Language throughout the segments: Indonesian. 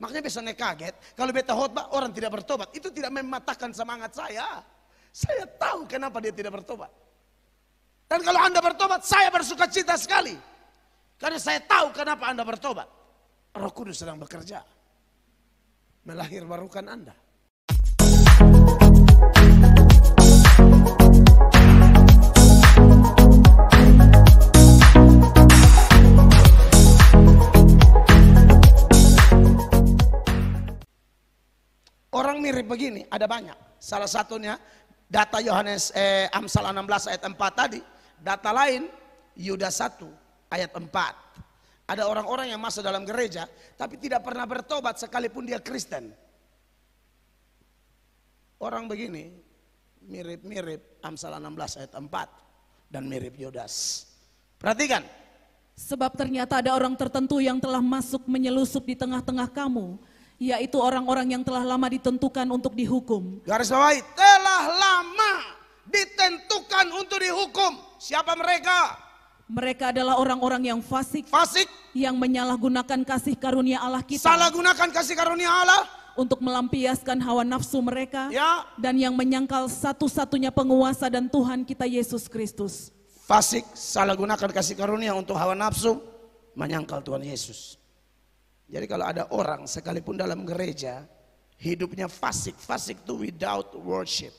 Makanya biasanya kaget kalau beta khotbah orang tidak bertobat. Itu tidak mematahkan semangat saya. Saya tahu kenapa dia tidak bertobat. Dan kalau Anda bertobat, saya bersuka cita sekali. Karena saya tahu kenapa Anda bertobat. Roh Kudus sedang bekerja. Melahir barukan Anda. Orang mirip begini, ada banyak. Salah satunya data Yohanes Amsal 16 ayat 4 tadi. Data lain Yudas 1 ayat 4. Ada orang-orang yang masuk dalam gereja tapi tidak pernah bertobat sekalipun dia Kristen. Orang begini mirip-mirip Amsal 16 ayat 4 dan mirip Yudas. Perhatikan. Sebab ternyata ada orang tertentu yang telah masuk menyelusup di tengah-tengah kamu, yaitu orang-orang yang telah lama ditentukan untuk dihukum. Garis bawahi, telah lama ditentukan untuk dihukum. Siapa mereka? Mereka adalah orang-orang yang fasik, yang menyalahgunakan kasih karunia Allah kita. Salah gunakan kasih karunia Allah untuk melampiaskan hawa nafsu mereka, ya. Dan yang menyangkal satu-satunya penguasa dan Tuhan kita Yesus Kristus. Fasik, salah gunakan kasih karunia untuk hawa nafsu, menyangkal Tuhan Yesus. Jadi kalau ada orang sekalipun dalam gereja hidupnya fasik itu without worship.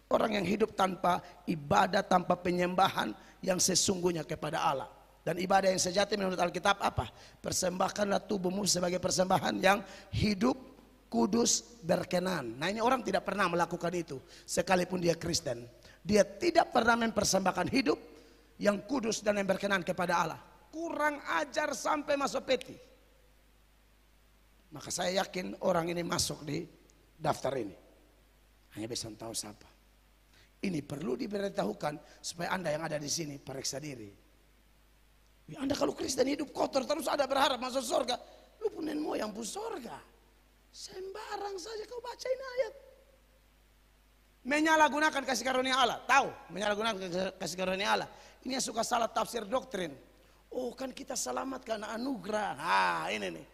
Orang yang hidup tanpa ibadah, tanpa penyembahan yang sesungguhnya kepada Allah. Dan ibadah yang sejati menurut Alkitab apa? Persembahkanlah tubuhmu sebagai persembahan yang hidup, kudus, berkenan. Nah ini orang tidak pernah melakukan itu sekalipun dia Kristen. Dia tidak pernah mempersembahkan hidup yang kudus dan yang berkenan kepada Allah. Kurang ajar sampai masuk peti. Maka saya yakin orang ini masuk di daftar ini. Hanya bisa tahu siapa. Ini perlu diberitahukan supaya Anda yang ada di sini periksa diri. Ya, Anda kalau Kristen hidup kotor terus ada berharap masuk surga. Lu punen moyang pun surga. Sembarang saja kau bacain ayat. Menyalahgunakan kasih karunia Allah. Tahu? Menyalahgunakan kasih karunia Allah. Ini yang suka salah tafsir doktrin. Oh kan kita selamat karena anugerah. Nah ini nih.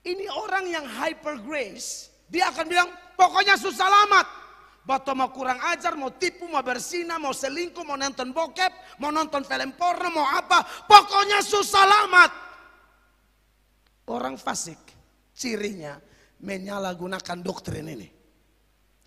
Ini orang yang hyper grace, dia akan bilang pokoknya susah selamat. Bato mau kurang ajar, mau tipu, mau berzina, mau selingkuh, mau nonton bokep, mau nonton film porno, mau apa. Pokoknya susah selamat. Orang fasik cirinya menyalahgunakan doktrin ini.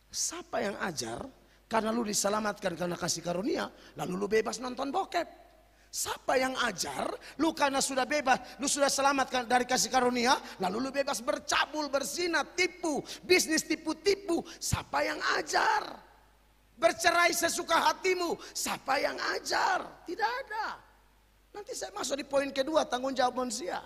Siapa yang ajar karena lu diselamatkan karena kasih karunia, lalu lu bebas nonton bokep. Siapa yang ajar, lu karena sudah bebas, lu sudah selamatkan dari kasih karunia, lalu lu bebas bercabul, berzina, tipu, bisnis tipu-tipu. Siapa yang ajar? Bercerai sesuka hatimu, siapa yang ajar? Tidak ada. Nanti saya masuk di poin kedua, tanggung jawab manusia.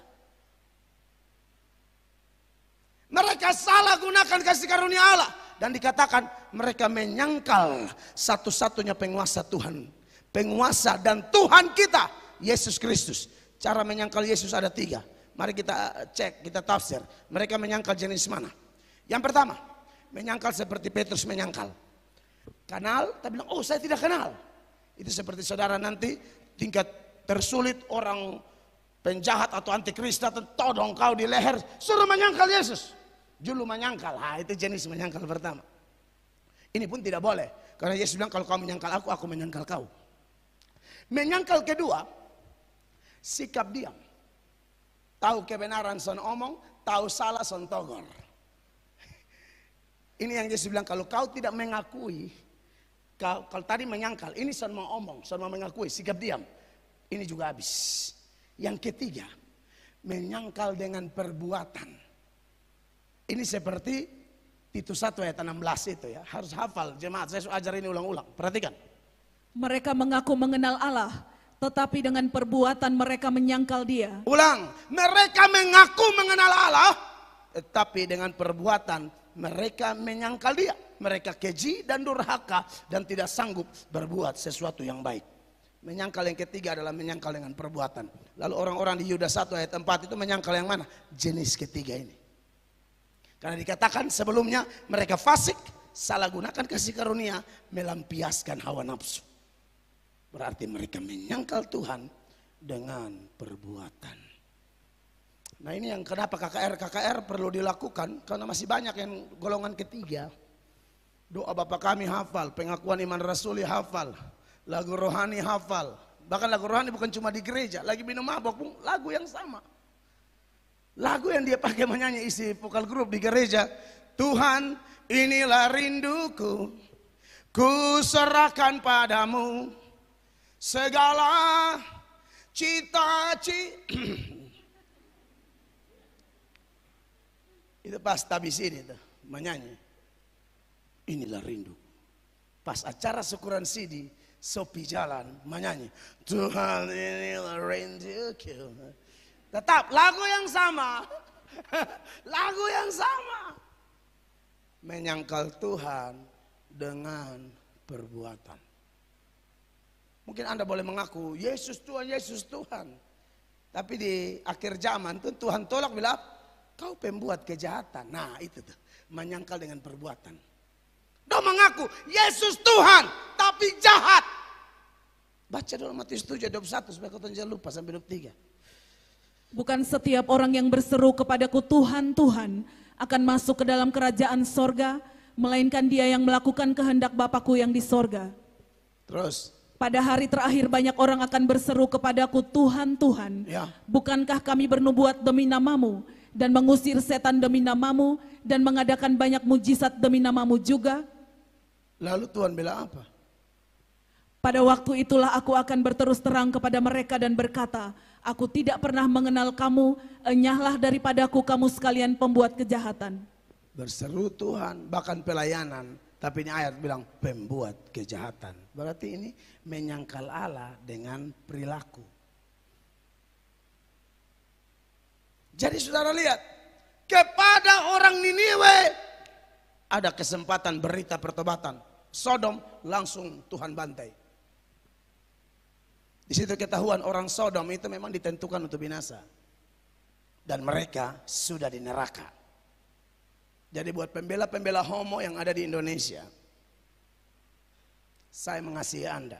Mereka salah gunakan kasih karunia Allah. Dan dikatakan mereka menyangkal satu-satunya penguasa Tuhan. Penguasa dan Tuhan kita, Yesus Kristus. Cara menyangkal Yesus ada 3. Mari kita cek, kita tafsir. Mereka menyangkal jenis mana? Yang pertama, menyangkal seperti Petrus menyangkal. Kenal, tapi bilang, oh saya tidak kenal. Itu seperti saudara nanti tingkat tersulit orang penjahat atau antikristus todong kau di leher, suruh menyangkal Yesus. Julu menyangkal, itu jenis menyangkal pertama. Ini pun tidak boleh. Karena Yesus bilang kalau kau menyangkal aku menyangkal kau. Menyangkal kedua, sikap diam. Tahu kebenaran son omong, tahu salah son togor. Ini yang Yesus bilang kalau kau tidak mengakui, kalau tadi menyangkal, ini son mau omong, son mau mengakui, sikap diam. Ini juga habis. Yang ketiga, menyangkal dengan perbuatan. Ini seperti Titus 1 ayat 16 itu ya. Harus hafal jemaat, saya ajar ini ulang-ulang. Perhatikan. Mereka mengaku mengenal Allah, tetapi dengan perbuatan mereka menyangkal Dia. Ulang, mereka mengaku mengenal Allah, tetapi dengan perbuatan mereka menyangkal Dia. Mereka keji dan durhaka dan tidak sanggup berbuat sesuatu yang baik. Menyangkal yang ketiga adalah menyangkal dengan perbuatan. Lalu orang-orang di Yudas 1 ayat 4 itu menyangkal yang mana? Jenis ketiga ini. Karena dikatakan sebelumnya mereka fasik, salah gunakan kasih karunia, melampiaskan hawa nafsu. Berarti mereka menyangkal Tuhan dengan perbuatan. Nah ini yang kenapa KKR perlu dilakukan, karena masih banyak yang golongan ketiga. Doa Bapa Kami hafal, pengakuan iman rasuli hafal, lagu rohani hafal. Bahkan lagu rohani bukan cuma di gereja, lagi minum mabok pun lagu yang sama. Lagu yang dia pakai menyanyi isi vokal grup di gereja. Tuhan, inilah rinduku, ku serahkan padamu segala cita-cita. Itu pas tabis ini tuh menyanyi. Inilah rindu. Pas acara syukuran CD, Sopi jalan menyanyi. Tuhan inilah rinduku. Tetap lagu yang sama. Lagu yang sama. Menyangkal Tuhan dengan perbuatan. Mungkin Anda boleh mengaku, Yesus Tuhan, Yesus Tuhan. Tapi di akhir zaman tuh Tuhan tolak bilang, kau pembuat kejahatan. Nah itu tuh, menyangkal dengan perbuatan. Dia mengaku Yesus Tuhan tapi jahat. Baca dalam Matius 7 ayat 21 supaya kau jangan lupa sampai 23. Bukan setiap orang yang berseru kepadaku Tuhan, Tuhan akan masuk ke dalam kerajaan sorga, melainkan dia yang melakukan kehendak Bapakku yang di sorga. Terus pada hari terakhir banyak orang akan berseru kepadaku Tuhan, Tuhan, ya. Bukankah kami bernubuat demi namamu dan mengusir setan demi namamu dan mengadakan banyak mujizat demi namamu juga? Lalu Tuhan bilang apa? Pada waktu itulah aku akan berterus terang kepada mereka dan berkata, aku tidak pernah mengenal kamu, enyahlah daripadaku kamu sekalian pembuat kejahatan. Berseru Tuhan, bahkan pelayanan. Tapi ini ayat bilang pembuat kejahatan. Berarti ini menyangkal Allah dengan perilaku. Jadi saudara lihat, kepada orang Niniwe ada kesempatan berita pertobatan. Sodom langsung Tuhan bantai. Di situ ketahuan orang Sodom itu memang ditentukan untuk binasa. Dan mereka sudah di neraka. Jadi buat pembela-pembela homo yang ada di Indonesia, saya mengasihi Anda.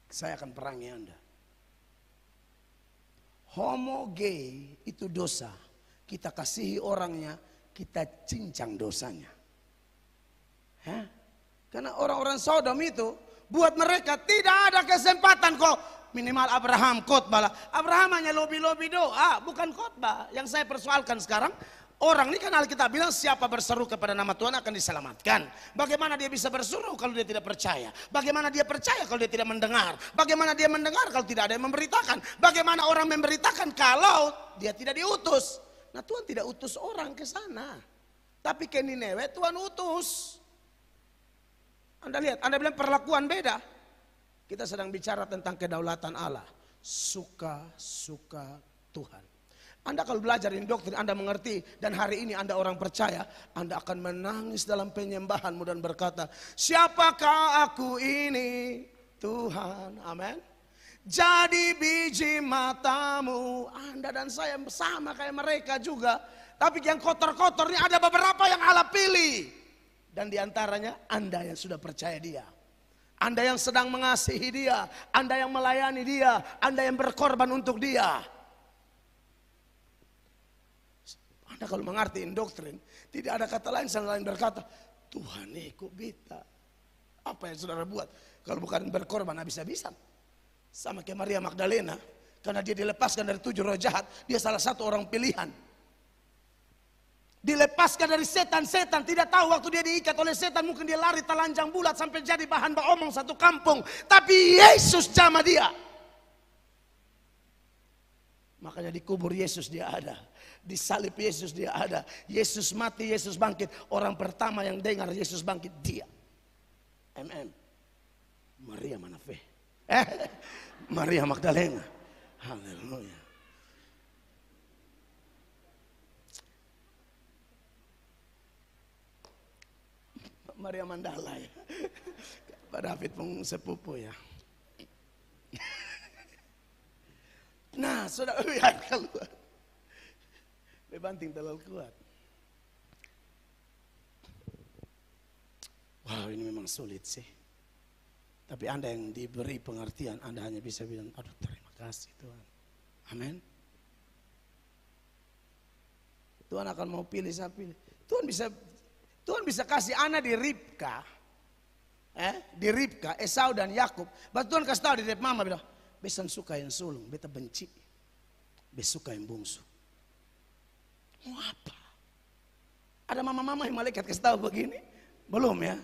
Saya akan perangi Anda. Homo gay itu dosa. Kita kasihi orangnya, kita cincang dosanya. Hah? Karena orang-orang Sodom itu buat mereka tidak ada kesempatan kok. Minimal Abraham khotbah lah. Abraham hanya lobi-lobi doa, bukan khotbah. Yang saya persoalkan sekarang, orang ini kan Alkitab bilang siapa berseru kepada nama Tuhan akan diselamatkan. Bagaimana dia bisa berseru kalau dia tidak percaya? Bagaimana dia percaya kalau dia tidak mendengar? Bagaimana dia mendengar kalau tidak ada yang memberitakan? Bagaimana orang memberitakan kalau dia tidak diutus? Nah Tuhan tidak utus orang ke sana. Tapi ke Niniwe Tuhan utus. Anda lihat, Anda bilang perlakuan beda. Kita sedang bicara tentang kedaulatan Allah. Suka-suka Tuhan. Anda kalau belajar ini doktrin, Anda mengerti. Dan hari ini Anda orang percaya, Anda akan menangis dalam penyembahanmu dan berkata, siapakah aku ini Tuhan, amin. Jadi biji matamu. Anda dan saya sama kayak mereka juga. Tapi yang kotor-kotor ini ada beberapa yang Allah pilih. Dan diantaranya Anda yang sudah percaya dia. Anda yang sedang mengasihi dia. Anda yang melayani dia. Anda yang berkorban untuk dia. Anda kalau mengerti doktrin, tidak ada kata lain selain berkata, Tuhan kok beta. Apa yang saudara buat? Kalau bukan berkorban habis-habisan. Sama kayak Maria Magdalena. Karena dia dilepaskan dari 7 roh jahat. Dia salah satu orang pilihan. Dilepaskan dari setan-setan. Tidak tahu waktu dia diikat oleh setan. Mungkin dia lari telanjang bulat sampai jadi bahan omong satu kampung. Tapi Yesus jamah dia. Makanya dikubur Yesus dia ada. Disalib Yesus dia ada. Yesus mati, Yesus bangkit. Orang pertama yang dengar Yesus bangkit dia. Maria Manafe. Maria Magdalena. Haleluya. Maria Mandala ya. Pak David pun sepupu ya. Nah, saudara lihat keluar. Bebanting terlalu kuat. Wow, ini memang sulit sih. Tapi Anda yang diberi pengertian, Anda hanya bisa bilang, aduh terima kasih Tuhan. Amin. Tuhan akan mau pilih, saya pilih. Tuhan bisa kasih anak di Ribka. Di Ribka, Esau dan Yakub. Baru Tuhan kasih tahu di depan mama bilang, besan suka yang sulung, beta benci. Besuka yang bungsu. Mau apa? Ada mama-mama yang malaikat kasih tahu begini? Belum ya?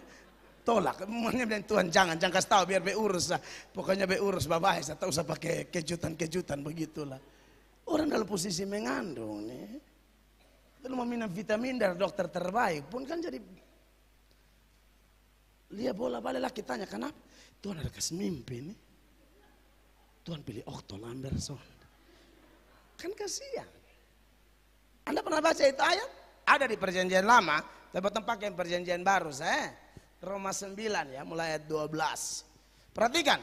Tolak. Makanya bilang Tuhan jangan kasih tahu biar beurus lah. Pokoknya beurus babai, saya tak usah pakai kejutan-kejutan begitulah. Orang dalam posisi mengandung nih. Kalau mau minum vitamin dari dokter terbaik pun kan jadi lihat bola balik lagi tanya kenapa? Tuhan ada kasih mimpi nih. Tuhan pilih Otto Lamberson. Kan kasihan. Anda pernah baca itu ayat? Ada di perjanjian lama, tapi pakai perjanjian baru saya. Roma 9 ya, mulai ayat 12. Perhatikan.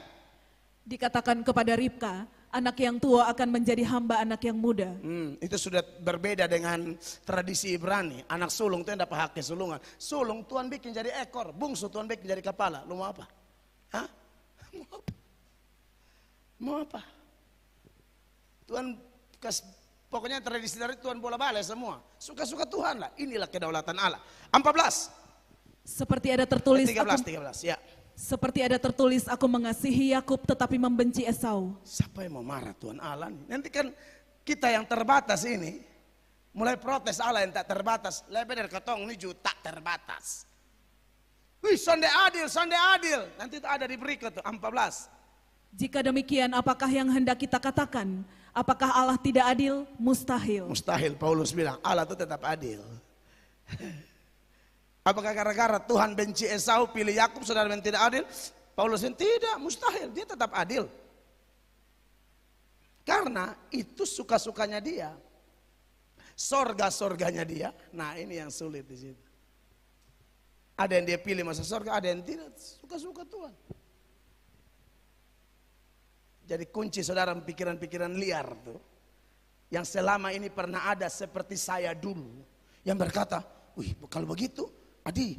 Dikatakan kepada Ribka, anak yang tua akan menjadi hamba anak yang muda. Itu sudah berbeda dengan tradisi Ibrani. Anak sulung itu yang dapat hak kesulungan. Sulung Tuhan bikin jadi ekor, bungsu Tuhan bikin jadi kepala. Lu mau apa? Hah? Mau apa? Mau apa? Tuhan pokoknya tradisi dari Tuhan bola balik semua. Suka-suka Tuhan lah. Inilah kedaulatan Allah. 14. Seperti ada tertulis 13 ya. Seperti ada tertulis, aku mengasihi Yakub tetapi membenci Esau. Siapa yang mau marah Tuhan Allah? Nanti kan kita yang terbatas ini mulai protes Allah yang tak terbatas. Lebih dari ketong ini juga tak terbatas. Wih, sonde adil. Nanti itu ada di berikut tuh 14. Jika demikian, apakah yang hendak kita katakan? Apakah Allah tidak adil? Mustahil. Mustahil, Paulus bilang Allah itu tetap adil. Apakah gara-gara Tuhan benci Esau pilih Yakub saudara yang tidak adil? Paulus bilang tidak, mustahil, dia tetap adil. Karena itu suka-sukanya dia. Sorga-sorganya dia. Nah, ini yang sulit di situ. Ada yang dia pilih masuk sorga, ada yang tidak, suka-suka Tuhan. Jadi kunci saudara pikiran-pikiran liar tuh. Yang selama ini pernah ada seperti saya dulu. Yang berkata, wih kalau begitu Adi,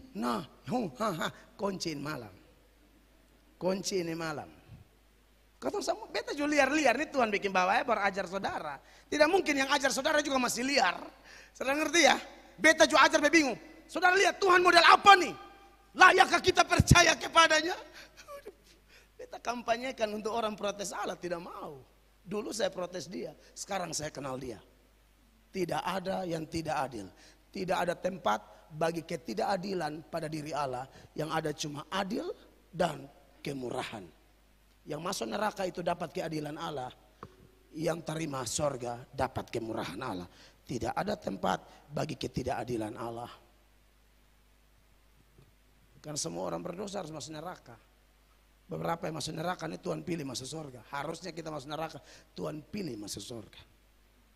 kunciin malam. Kunci ini malam. Kata sama, beta juga liar-liar nih Tuhan bikin bawa baru ajar saudara. Tidak mungkin yang ajar saudara juga masih liar. Saudara ngerti ya? Beta juga ajar bingung. Saudara lihat Tuhan model apa nih? Layakkah kita percaya kepadanya? Beta kampanyekan untuk orang protes Allah, tidak mau. Dulu saya protes dia, sekarang saya kenal dia. Tidak ada yang tidak adil. Tidak ada tempat bagi ketidakadilan pada diri Allah. Yang ada cuma adil dan kemurahan. Yang masuk neraka itu dapat keadilan Allah. Yang terima sorga dapat kemurahan Allah. Tidak ada tempat bagi ketidakadilan Allah. Karena semua orang berdosa harus masuk neraka. Beberapa yang masuk neraka ini Tuhan pilih masuk sorga. Harusnya kita masuk neraka, Tuhan pilih masuk sorga.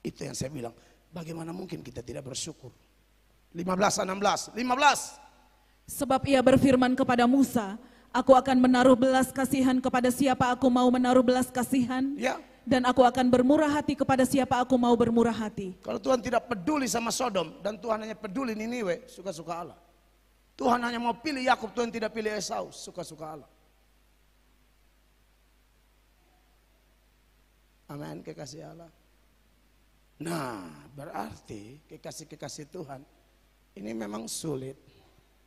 Itu yang saya bilang, bagaimana mungkin kita tidak bersyukur. 15-16. Sebab ia berfirman kepada Musa, aku akan menaruh belas kasihan kepada siapa aku mau menaruh belas kasihan. Ya. Dan aku akan bermurah hati kepada siapa aku mau bermurah hati. Kalau Tuhan tidak peduli sama Sodom dan Tuhan hanya peduli Niniwe, suka-suka Allah. Tuhan hanya mau pilih Yakub, Tuhan tidak pilih Esau, suka-suka Allah. Amin, kekasih Allah. Nah, berarti kekasih-kekasih Tuhan ini memang sulit.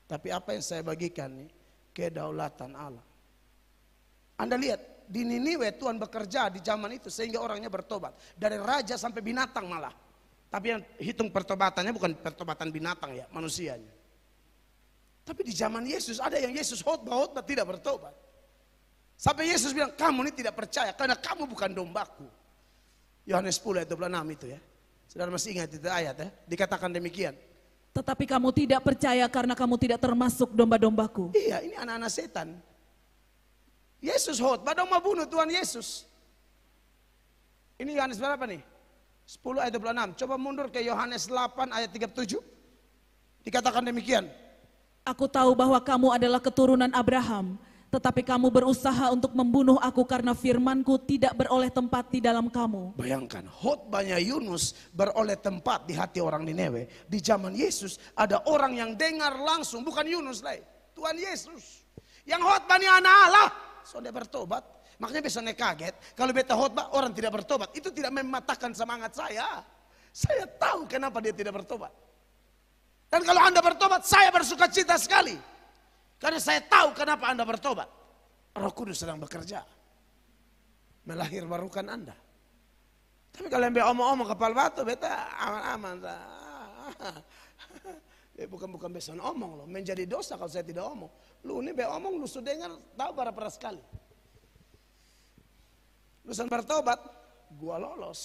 Tapi apa yang saya bagikan nih, kedaulatan Allah. Anda lihat, di Niniwe Tuhan bekerja di zaman itu sehingga orangnya bertobat. Dari raja sampai binatang malah. Tapi yang hitung pertobatannya bukan pertobatan binatang ya, manusianya. Tapi di zaman Yesus ada yang Yesus khotbah tidak bertobat. Sampai Yesus bilang, kamu ini tidak percaya karena kamu bukan dombaku. Yohanes 10 ayat 26 itu ya. Saudara masih ingat itu ayat ya? Dikatakan demikian. Tetapi kamu tidak percaya karena kamu tidak termasuk domba-dombaku. Iya, ini anak-anak setan. Yesus khotbah dong mau bunuh Tuhan Yesus. Ini Yohanes berapa nih? 10 ayat 26. Coba mundur ke Yohanes 8 ayat 37. Dikatakan demikian. Aku tahu bahwa kamu adalah keturunan Abraham, tetapi kamu berusaha untuk membunuh aku karena firmanku tidak beroleh tempat di dalam kamu. Bayangkan, khotbahnya Yunus beroleh tempat di hati orang Niniwe. Di zaman Yesus ada orang yang dengar langsung, bukan Yunus lah, Tuhan Yesus. Yang khotbahnya anak Allah, sudah bertobat. Makanya besoknya kaget, kalau beta khotbah orang tidak bertobat, itu tidak mematahkan semangat saya. Saya tahu kenapa dia tidak bertobat. Dan kalau Anda bertobat, saya bersuka cita sekali. Karena saya tahu kenapa Anda bertobat. Roh Kudus sedang bekerja. Melahir barukan Anda. Tapi kalau yang omong-omong kepal batu, beta aman-aman. Bukan besan omong loh. Menjadi dosa kalau saya tidak omong. Lu ini be omong, lu sudah dengar, tahu berapa sekali. Lu sudah bertobat, gua lolos.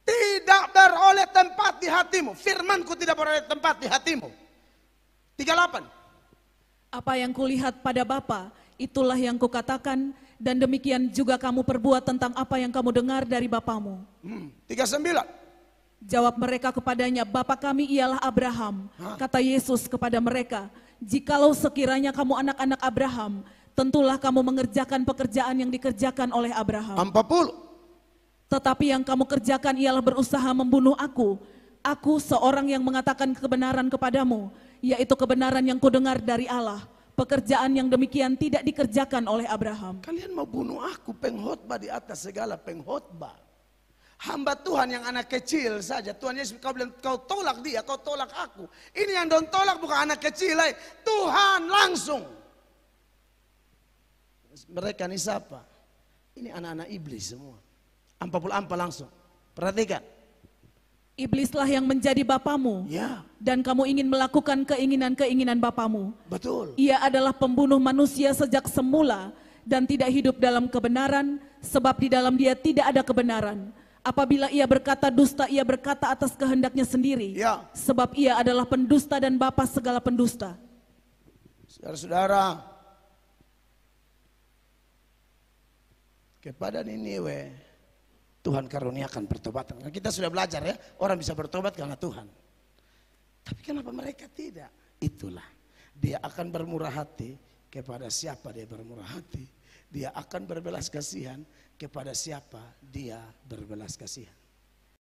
Tidak beroleh tempat di hatimu. Firmanku tidak beroleh tempat di hatimu. 38. Apa yang kulihat pada Bapa, itulah yang kukatakan, dan demikian juga kamu perbuat tentang apa yang kamu dengar dari bapamu. 39. Jawab mereka kepadanya, Bapa kami ialah Abraham. Kata Yesus kepada mereka, jikalau sekiranya kamu anak-anak Abraham, tentulah kamu mengerjakan pekerjaan yang dikerjakan oleh Abraham. 40. Tetapi yang kamu kerjakan ialah berusaha membunuh aku. Aku seorang yang mengatakan kebenaran kepadamu, yaitu kebenaran yang kudengar dari Allah. Pekerjaan yang demikian tidak dikerjakan oleh Abraham. Kalian mau bunuh aku, penghotbah di atas segala penghotbah. Hamba Tuhan yang anak kecil saja. Tuhan Yesus kau bilang kau tolak dia, kau tolak aku. Ini yang don tolak bukan anak kecil, Tuhan langsung. Mereka ini siapa? Ini anak-anak iblis semua. 44 langsung. Perhatikan. Iblislah yang menjadi bapamu, Ya. dan kamu ingin melakukan keinginan-keinginan bapamu. Betul. Ia adalah pembunuh manusia sejak semula dan tidak hidup dalam kebenaran, sebab di dalam dia tidak ada kebenaran. Apabila ia berkata dusta, ia berkata atas kehendaknya sendiri, Ya. sebab ia adalah pendusta dan bapa segala pendusta. Saudara-saudara, kepada Niniwe Tuhan karuniakan pertobatan. Nah, kita sudah belajar ya, orang bisa bertobat karena Tuhan. Tapi kenapa mereka tidak? Itulah, dia akan bermurah hati kepada siapa dia bermurah hati. Dia akan berbelas kasihan kepada siapa dia berbelas kasihan.